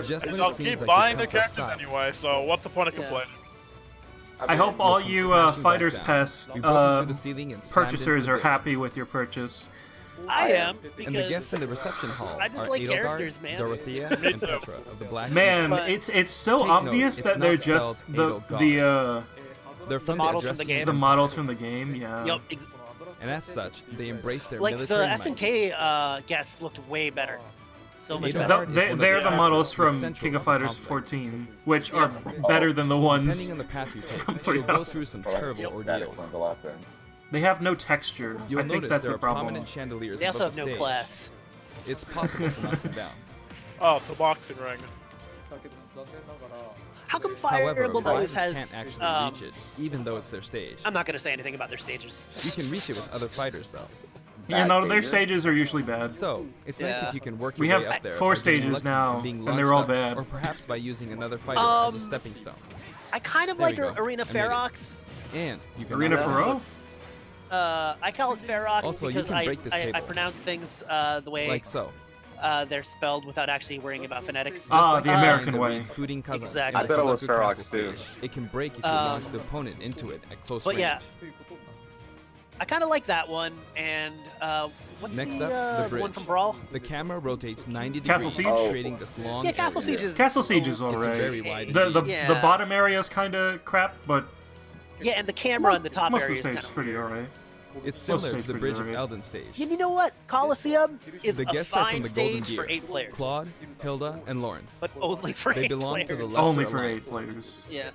Just when I'll it seems keep like buying you the can't characters stop, anyway, so what's the point of complaining? I hope all you crashing back Fighters down. Pass You broke through the ceiling and slammed purchasers into the are building. happy with your purchase. I am, And the guests in the reception hall I just are like Edelgard, characters, man. Dorothea, Me and too. Petra of the Black Man, But- it's so Take note, obvious it's that not they're just spelled the Edelgard. They're from models the from the addressing game. the room. models from the game. Yeah. Yep, And as such, they embrace their like military the might. SNK guests looked way better. So much Edelgard better. is They're one of the the models actors from central King of to the Fighters conflict. 14, which are better than the ones Depending on the path you take, from you'll Three go Houses. through some Oh, that's- terrible that ordeals. explains a lot then. They have no texture. You'll I think notice that's there the are problem. prominent chandeliers They also above have the no stage. class. It's possible to knock them down. Oh, it's a boxing ring. How come Fire However, Emblem always players has? can't actually reach it, even though it's their stage. I'm not gonna say anything about their stages. You can reach it with other fighters, though. You know, their Bad stages are usually bad. So, it's nice Yeah. if you can work your We way have up there 4 by being stages lucky now, and being and they're all launched up, bad. Or perhaps by using another fighter as a Um, stepping stone. I kind of There we like go. Arena I made it. Ferox. And you can Arena knock them Faro? I call it Ferox Also, you because can I, break this I table. pronounce things the way like so. they're spelled without actually worrying about phonetics. Just Ah, like the sign American that way. reads Footing Kazan Exactly. in I the thought it was Suzaku Ferox Castle too. stage. It can break if you launch the opponent into it at close But range. yeah, I kind of like that one. And what's Next the, up, the one bridge. from Brawl? The camera rotates 90 Castle degrees, Siege? creating this long Yeah, Castle area. Siege is Castle Siege is It's alright. very wide The indeed. the Yeah. bottom area is kind of crap, but Yeah, and the camera on the top most of area the is stage kind is of. pretty alright. It's Most similar stages to the pretty bridge of alright. Elden stage. You know what? Coliseum is The a guests are from fine the Golden stage for Gear. 8 players. Claude, Hilda, and Lawrence. But only for They 8 belong to players. the Leicester Only for Alliance. 8 players. Yeah.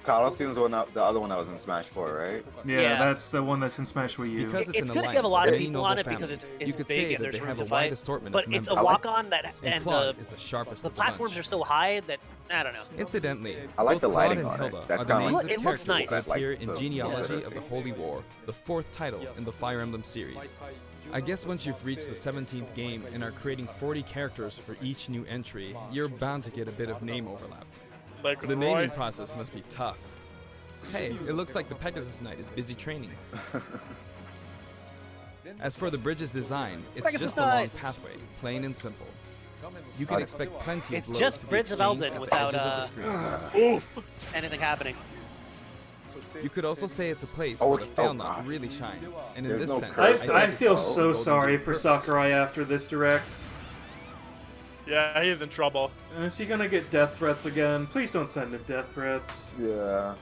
Colosseum's the other one that was in Smash 4, right? Yeah, Yeah. that's the one that's in Smash Wii U. Because it's It's an good if you have a alliance lot of many people noble on it because families. it's You could big say and that there's they room have to a wide fight. assortment But of it's a members. walk-on that And and Claude is the sharpest the of the bunch. platforms are so high that I don't know. Incidentally, I like both the Claude lighting and on it. Hilda That's are the kinda names like- of It looks characters nice. that appear Like in the- Genealogy yeah. of the Holy War, the 4th title in the Fire Emblem series. I guess once you've reached the 17th game and are creating 40 characters for each new entry, you're bound to get a bit of name overlap. Like The Roy. naming process must be tough. Hey, it looks like the Pegasus Knight is busy training. As for the bridge's design, it's Pegasus just a long Knight. pathway, plain and simple. You can expect plenty It's of blows just to be Bridge of exchanged Elden at without, the edges of the screen. Anything happening. You could also say it's a place Oh, where the oh fail knot God. really shines, and in There's this no sense, curve. think I it's feel the so Golden sorry Deer for perfect. Sakurai after this direct. Yeah, he's in trouble. Is he gonna get death threats again? Please don't send him death threats. Yeah.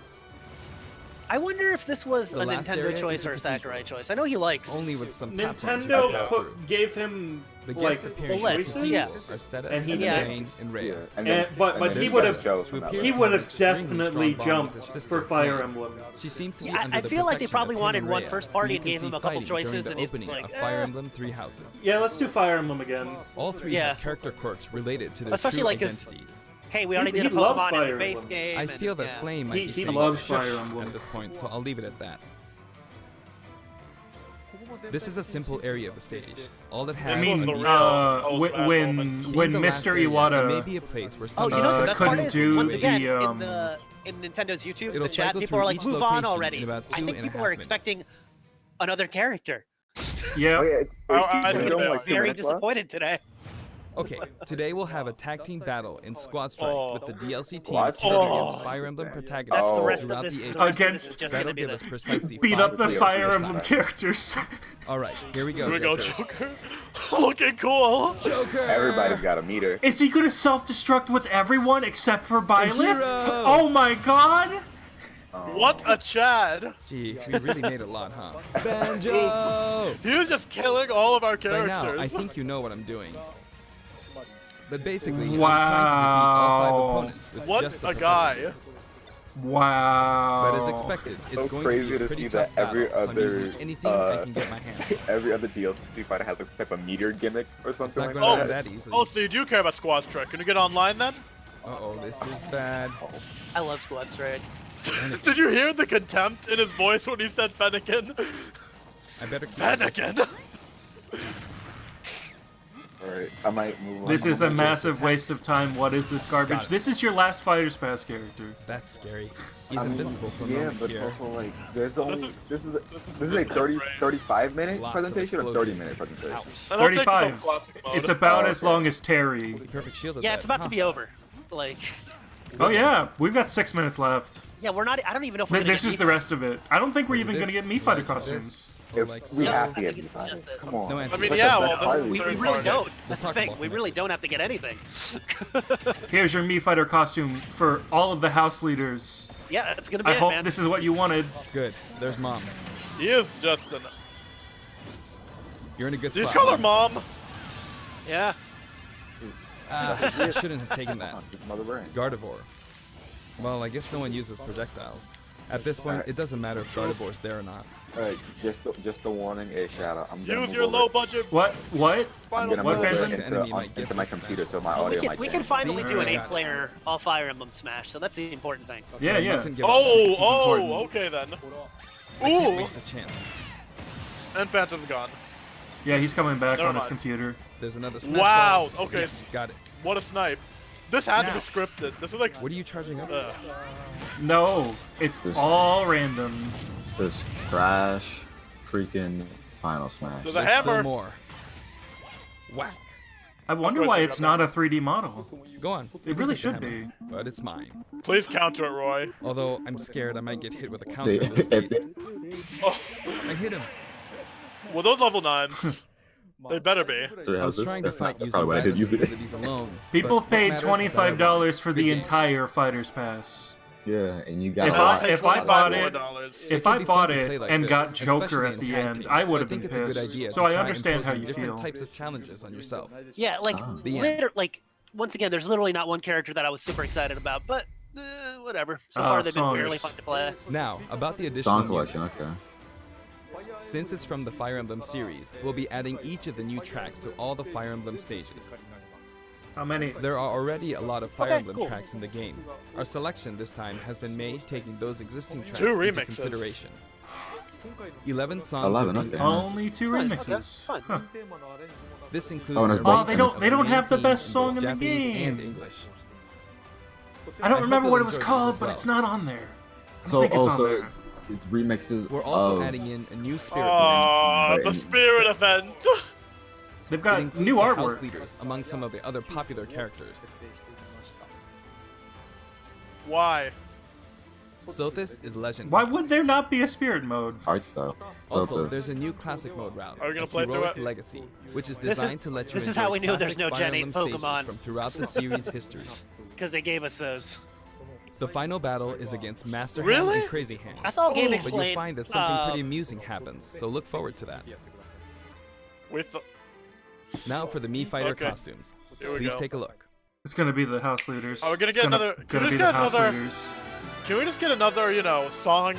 I wonder if this was The a last area Nintendo is choice a or a cathedral. Sakurai choice. I know he likes. Only with some platforms you Nintendo can pass through. gave him The like guest appearances Well, choices, let's- yeah. are set up and he in Yeah. Rain and Ray. Yeah. but then he there's would some have- shows from that he he one. would have Extremely definitely strong bond with jumped his sister for Fire Flame. Emblem. She seems to be Yeah, under I the feel like they protection probably of wanted Him one Rhea, first who party you and can gave see him a couple fighting during choices, the and he's opening like, of Fire Emblem 3 Houses. Yeah, let's do Fire Emblem again. All 3 Yeah. have character quirks related to their Especially true like 'cause- identities. Hey, we already He did a loves Pokemon in Fire the base Emblem. game. I and- feel that yeah. Flame might He be saying loves "Shush" Fire Emblem. at this point, so I'll leave it at that. This is a simple area of the stage. All it has I This mean, was the is real when moment. when the last Mr. area, it may Iwata be a place where Oh, some you know what the best part couldn't is? do Once again, the, in Nintendo's YouTube, It'll the chat, cycle people are through like, each "Move location on already." in about I 2 think and a people half are minutes. expecting another character. yeah. Oh, yeah. I think don't they like are. 2 Very minutes left? disappointed today. Okay, today we'll have a tag team battle in Squad Strike Oh. with the DLC team Squad pitted Strike? against Fire Emblem protagonists That's the Oh. rest of throughout this. the The ages. rest of this Against- is just That'll gonna be give this. us precisely Beat 5 up the players Fire per Emblem side. characters. All right, here we go. Here we go, Joker. Joker. Looking cool. Joker! Everybody's got a meter. Is he gonna self-destruct with everyone except for Byleth? hero! Oh my god! What a Chad. Gee, we really made a lot, huh? Banjo! He was just killing all of our By characters. now, I think you know what I'm doing. But basically, Wow. I'm trying to defeat all 5 opponents with What just a professor. guy. Wow. But as expected, So it's going crazy to be to a pretty see tough that every battle, so I'm using other anything I can get my hand. every other DLC fighter has a type of meteor gimmick or It's something not like going to that. happen that easily. Oh, so you do care about Squad Strike. Can you get online then? Uh-oh, this is bad. I love Squad Strike. Did you hear the contempt in his voice when he said Fennekin? I better keep Fennekin! Alright, I might move on. This is a Just massive attack. waste of time. What is this garbage? Got it. This is your last Fighter's Pass character. That's scary. He's I mean, invincible for a yeah, moment but here. it's also like there's only This this is a 35-minute Lots of presentation or explosives. 30-minute presentation. Ouch. And I'll take this on 35. classic mode. It's about Oh, as okay. long as Terry. Perfect shield of Yeah, that. it's about Huh. to be over. Like, Oh yeah, we've got 6 minutes left. yeah, we're not. I don't even know if we're gonna This get is the rest of it. I don't think we're Like even gonna this, get Mii Fighter like costumes. this, or If like we so. have to I get think these it's fighters, just this. come on. No I answer. mean, That's yeah, a well, better this is we third really party. don't. Let's That's the talk thing. about We that. really don't have to get anything. Here's your Mii Fighter costume for all of the house leaders. Yeah, it's gonna be I it, hope man. this is what you wanted. Good. There's mom. He is just an. You're in a good Do you spot. just call her mom? Yeah. I shouldn't have taken that. Mother brain. Gardevoir. Well, I guess no one uses projectiles. At this point, it doesn't matter if Gardevoir's there or not. Alright, just the warning, Shadow. I'm gonna Use move your over. low budget. What? What? I'm Final gonna What move over Phantom? Enemy might get into my this computer smash. so my Well, audio we might can change. finally See? do an Alright. 8-player all Fire Emblem Smash, so that's the important thing. Yeah, I yeah. mustn't give up. Oh, important. okay then. I can't Ooh, waste this chance. and Phantom's gone. Yeah, he's coming back Never on his mind. computer. There's another smash Wow. ball. Okay, Yes, got it. what a snipe. This had to Now. be scripted. This is like. What are you charging up? No, it's all random. This trash freaking Final Smash. There's a There's still hammer. more. Whack. I wonder course why they it's got not a 3D model. Go on. You It can really take the should hammer, be. But it's mine. Please counter it, Roy. Although I'm scared I might get hit with a counter They- in this state. Oh, I hit him. well, those level 9s. They better be. I was trying to fight using probably why I did use it. abilities alone. People but paid what matters is that I won. $25 for the Good game. entire Fighter's Pass. Yeah, and you got If a I- lot. if I bought it- $25. If can I be bought fun to it play like and this, got Joker especially at in the tag end, teams. I So would have think been it's a good pissed. idea So to I try understand how imposing you different feel. types of challenges on yourself. Yeah, like, The end. like once again, there's literally not one character that I was super excited about, but whatever. So Ah, far, they've been songs. fairly fun to play. Now, about the additional Song music. collection, okay. Since it's from the Fire Emblem series, we'll be adding each of the new tracks to all the Fire Emblem stages. How many? There are already a lot of Fire Okay, Emblem cool. tracks in the game. Our selection this time has been made taking those existing tracks 2 into remixes. consideration. 11 songs 11, are being okay. Only 2 Fun, remixes. okay, fun. Huh. This includes Oh, and it's the both Oh, they don't- versions they of don't the have the main best theme song both in the Japanese game. and English. I don't I remember hope what you'll it was enjoy this called, as but well. it's not on there. I don't So think it's on also there. it's remixes We're also of adding in a new spirit Aww, Right. the spirit event. They've It got includes new the house artwork. leaders among some of the other popular characters. Why? Sothis is legend. Why would there not be a spirit mode? art style. So Also, this- there's a new classic mode route, Are we gonna a play through Heroic it? Legacy, which is This is- designed to let you this is enjoy how we knew there's classic no Fire Gen 8 Emblem stages Pokemon. from throughout the series' history. Because they gave us those. The final battle is against Master Hand Really? and Crazy Hand. I saw a game Oh. But explain. you'll find that something pretty amusing happens, so look forward to that. With the... Now for the Mii Fighter Okay. costumes. Here we Please go. take a look. It's gonna be the house leaders. Oh, we're gonna It's get another- can Gonna we be just the get house another- leaders. Can we just get another, song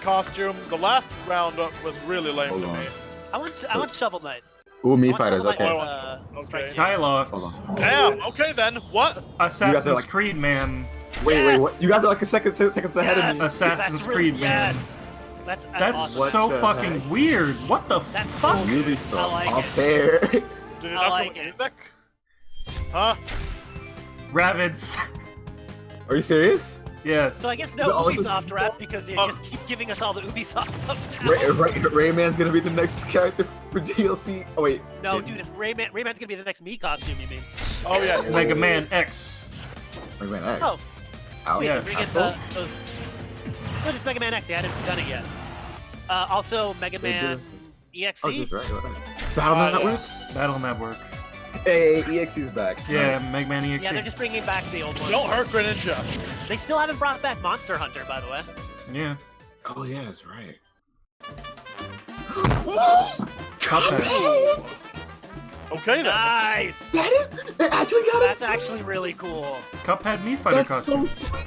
costume? The last round was really lame Hold to on. me. I want Shovel Knight. Ooh, I Me want Fighters, Shovel Knight okay. with, Okay. Sprite Suit. Skyloft. Hold on. Damn, okay then. What? Assassin's like- Creed man. Wait, Yes! what? You guys are like seconds ahead of me. Assassin's That's really- Creed, man. yes. That's That's awesome. What so the fucking heck? weird. What the That's fuck? cool. Ubisoft. I like I'll it. tear. Did you I not like come with it. music? Huh? Rabbids. Are you serious? Yes. So I guess no No, Ubisoft rap because they just keep giving us all the Ubisoft stuff now. Rayman's gonna be the next character for DLC. Oh wait. No, it- dude, if Rayman's gonna be the next Mii costume, you mean? Oh yeah. Mega Man X. Rayman X. Oh, Out. wait, yeah. bring in those. No, just Mega Man X. They hadn't done it yet. Also, Mega They Man did. EXE. Oh, just right. Battle yeah. Network. Battle Network. Hey, EXE's back. Yeah, Nice. Mega Man EXE. Yeah, they're just bringing back the old ones. Don't hurt Greninja. They still haven't brought back Monster Hunter, by the way. Yeah. Oh yeah, that's right. Cuphead. Okay then. Nice. They actually got That's it. actually really cool. Cuphead Mii Fighter That's costume. so sweet.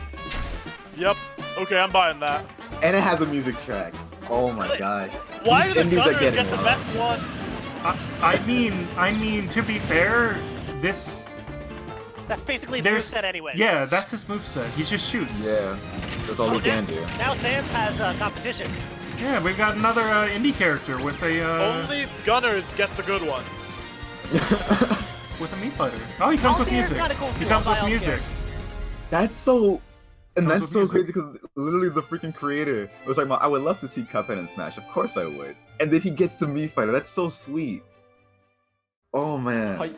Yep. Okay, I'm buying that. And it has a music track. Oh my gosh. Why do the Indies are gunners getting get the love. best ones? I mean, to be fair, this That's basically his there's moveset anyway. yeah, that's his moveset. He just shoots. Yeah, that's all he can do. Now Sans has competition. Yeah, we've got another indie character with a Only gunners get the good ones. with a Mii fighter. Oh, he comes with Altair's music. kinda cool He too, comes I'll with buy music. Altair. That's so, and Comes that's with so music. crazy because literally the freaking creator was like, I would love to see Cuphead in Smash. Of course I would. And then he gets the Mii fighter. That's so sweet. Oh man.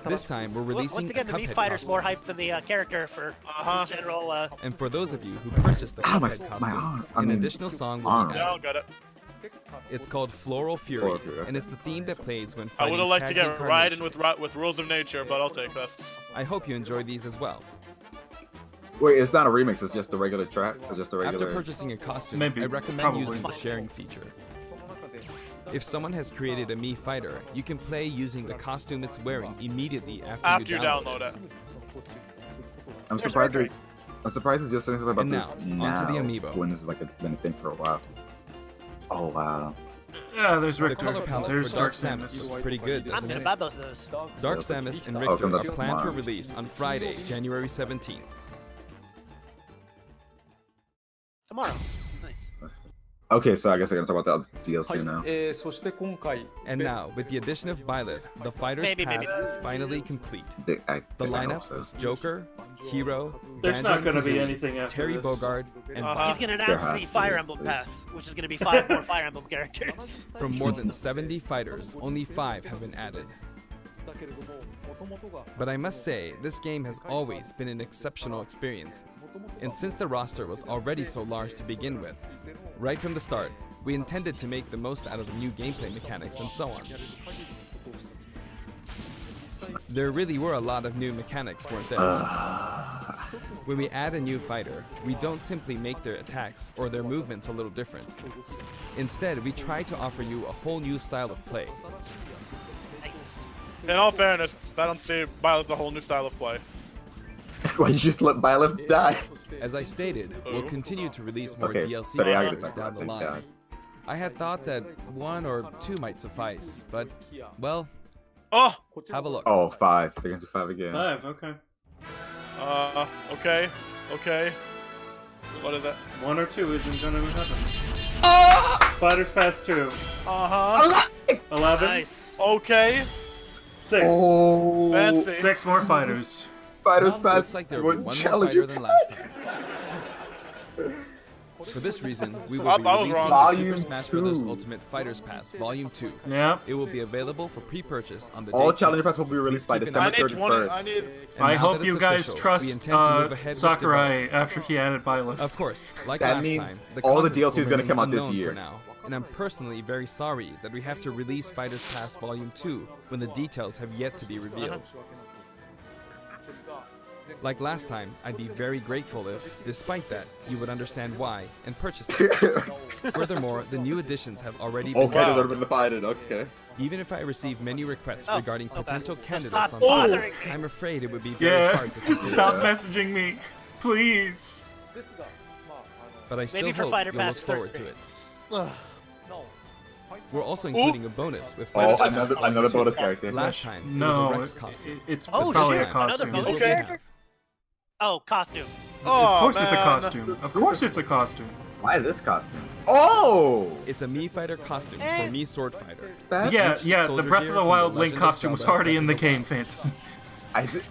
This time, we're releasing Once again, the a Mii Cuphead Fighter's costume. more hype than the character for general. And for those of you who purchased the Ah, my Cuphead arm. costume, I an mean, additional song will arm. be Yeah, added. got it. It's called Floral Fury, Floral Fury, okay. and it's the theme that plays when I fighting would have liked to Cagny get riding Carnation. with Rules of Nature, but I'll take this. I hope you enjoy these as well. Wait, it's not a remix. It's just the regular track. It's just a regular. After purchasing a costume, Maybe, I recommend probably. using the sharing feature. If someone has created a Mii fighter, you can play using the costume it's wearing immediately after you download it. I'm surprised. I'm surprised it's just saying something about And this now, onto the amiibo. when this is like been a thing for a while. Oh wow. Yeah, there's The Richter. color palette There's for Dark Samus. Samus looks pretty good, I'm doesn't gonna it? buy both of those Dark Samus and Oh, Richter comes out are planned for tomorrow. release on Friday, January 17th. tomorrow. Nice. Okay, so I guess I gotta talk about the DLC now. そして今回 And now, with the addition of Byleth, the Fighter's Maybe Pass is finally complete. The lineup is Joker, Hero, There's not gonna be anything after Terry this. Bogard, and He's gonna announce the Fire Emblem Pass, which is gonna be 5 more Fire Emblem characters. from more than 70 fighters, only 5 have been added. But I must say, this game has always been an exceptional experience. And since the roster was already so large to begin with, right from the start, we intended to make the most out of the new gameplay mechanics and so on. There really were a lot of new mechanics, weren't there? When we add a new fighter, we don't simply make their attacks or their movements a little different. Instead, we try to offer you a whole new style of play. Nice. In all fairness, I don't see Byleth's a whole new style of play. Why you just let Byleth die? As I stated, we'll continue to release more Okay, DLC sorry, I gotta characters talk down about the that, line. I had thought that 1 or 2 might suffice, but, well, Oh! have a look. Oh, 5. They're gonna do 5 again. 5, okay. Okay. Okay. What is it? 1 or 2 isn't gonna happen. Ah! Fighters Pass 2. Uh-huh. 11. Nice. Okay. 6. Oh, Fancy. 6 more fighters. Fighters Pass. Looks like there will be one more Challenger fighter than last time. For this reason, we will be I was releasing wrong. the Super Volume Smash Bros. 2. Ultimate Fighters Pass Volume 2. Yeah. It will be available for pre-purchase on the All day Challenger two. Pass will be released by Please keep December I need 20. 31st. I need. And I now hope that you it's guys official, we trust intend to move ahead with Sakurai design. after he added Byleth. Of course, like That last means time, all the content DLC is will gonna remain come out this unknown year. For now, and I'm personally very sorry that we have to release Fighters Pass Volume 2 when the details have yet to be revealed. Like last time, I'd be very grateful if, despite that, you would understand why and purchase it. Furthermore, the new additions have already been Okay, they've Wow. already been divided. Okay. Even if I receive many requests Oh, regarding okay. potential So candidates stop on bothering Twitter, me. I'm afraid it would be very Yeah. hard to consider. Stop messaging me. Please. But I still Maybe for hope Fighter you'll look Pass forward to 3. it. We're also including a bonus with Fighters Oh, Pass another Volume 2. bonus character. Last time, it No, was a Rex costume. it's Oh, probably shit. a Another costume. bonus Okay. character? Oh, costume. Oh, Of course man. it's a costume. Of course it's a costume. Why this costume? Oh! It's a Mii Fighter costume for Mii Sword Fighter. That's, Yeah, the Soldier Breath of gear the from Wild the Link Legend of costume was Zelda already in the Breath of game, Phantom. I didn't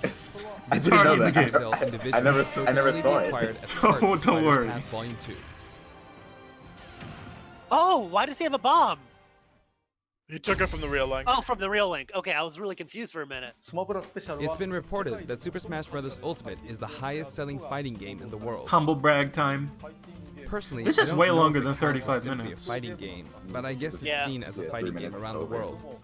It's know already in the that. game. Sales individually, I never so I can never only saw be it. acquired as Don't- part of don't Fighters worry. Pass Volume 2. Oh, why does he have a bomb? He took it from the real Link. Oh, from the real Link. Okay, I was really confused for a minute. It's been reported that Super Smash Bros. Ultimate is the highest-selling fighting game in the world. Humble brag time. Personally, This I is don't way know longer if it than counts 35 as simply minutes. a fighting game, but I guess it's Yeah. seen as a Yeah, fighting 3 game minutes around the over. world.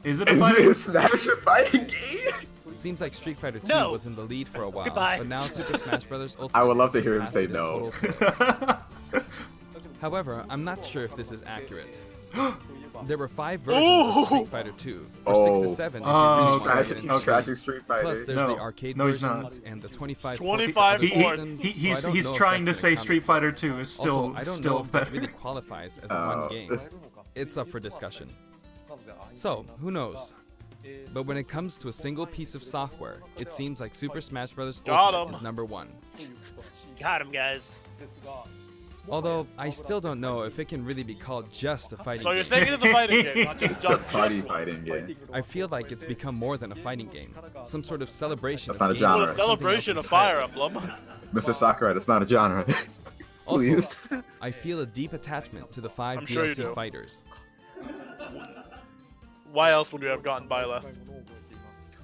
Is it a Is fight? this Smash a fighting game? Seems like Street Fighter 2 No. was in the lead for a while, Goodbye. but now Super Smash Bros. Ultimate I would love has to hear him surpassed say it in no. total sales. However, I'm not sure if this is accurate. There were 5 versions of Street Fighter 2, or 6 to 7 if you really want to get into trashing Street Fighter. Plus, there's the arcade he's versions and the 25 ports. He's trying to say Street Fighter 2 is still also, I don't still know if better. it really qualifies as one game. It's up for discussion. So, who knows? But when it comes to a single piece of software, it seems like Super Smash Bros. Ultimate is number 1. Got him, guys. Although, I still don't know if it can really be called just a fighting game. So you're saying it is a fighting game, not just It's a party fighting game. I feel like it's become more than a fighting game. Some sort of celebration. That's not a of genre. games, a celebration of Fire Emblem. Mr. Sakurai, that's not a genre. Please. Also, I feel a deep attachment to the 5 I'm sure you DLC do. fighters. Why else would we have gotten Byleth?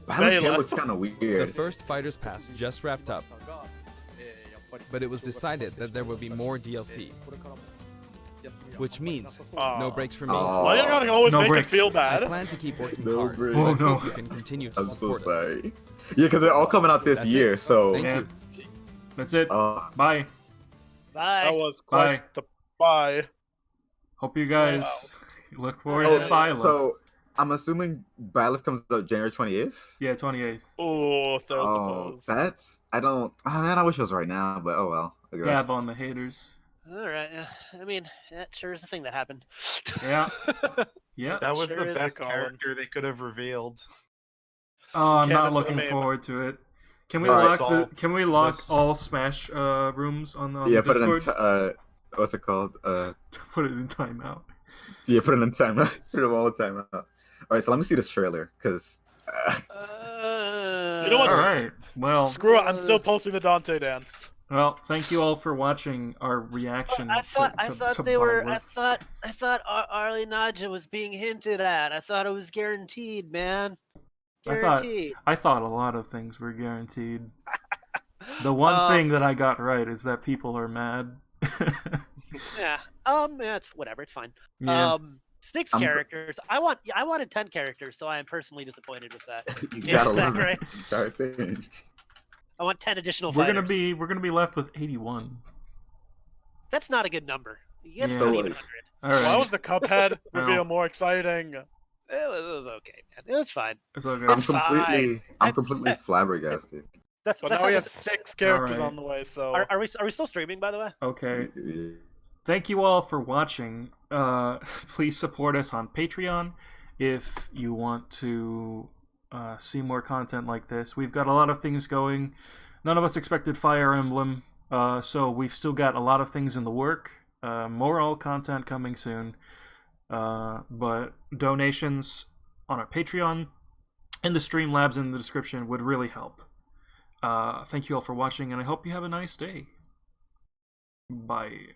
Byleth's hair looks kind of The weird. first Fighters Pass just wrapped up, but it was decided that there will be more DLC. Which means, no breaks for me. Why you gotta always No make breaks. us feel I bad? plan to keep working No hard. breaks. So I Oh, no. hope you can continue to I'm so support us. sorry. Yeah, because they're all coming out this That's year, it. so. Thank Yeah. you. That's it. Uh, Bye. That Bye. was quite the bye. Hope you guys look forward to Oh, Byleth. so, I'm assuming Byleth comes out January 28th? Yeah, 28th. Oh, those Oh, that's. I don't. Oh, man, I wish it was right now, but oh well. I guess. Dab on the haters. All right. I mean, that sure is a thing that happened. Yeah. Yeah. That was Sure the is a best Colin. character they could have revealed. Oh, I'm Cannon not for the looking meme. forward to it. Can we Alright. lock Can we lock This- all Smash rooms on Yeah, the put it in. Discord? What's it called? Put it in timeout. Yeah, put it in timeout. Put them all in timeout. All right, so let me see this trailer, because. You know what? All right. Well, Screw it, I'm still posting the Dante dance. thank you all for watching our reaction. I thought to they were. Byleth. I thought Arlie Naja was being hinted at. I thought it was guaranteed, man. Guaranteed. I thought a lot of things were guaranteed. The one thing that I got right is that people are mad. Yeah. Yeah. It's whatever. It's fine. Yeah. 6 I'm- characters. I wanted 10 characters, so I am personally disappointed with that. You Yeah, gotta is that learn right? the entire thing. I want 10 additional we're fighters. gonna be left with 81. That's not a good number. It's Yeah. not even 100. All right. Why was the Cuphead Well. reveal more exciting? It was okay, man. It was fine. It's okay. I'm It's fine. completely flabbergasted. That's But that's now we not have 6 characters Alright. on the way, so. are we still streaming, by the way? Okay. Thank you all for watching. Please support us on Patreon if you want to see more content like this. We've got a lot of things going. None of us expected Fire Emblem, so we've still got a lot of things in the work. More all content coming soon. But donations on our Patreon and the Streamlabs in the description would really help. Thank you all for watching, and I hope you have a nice day. Bye.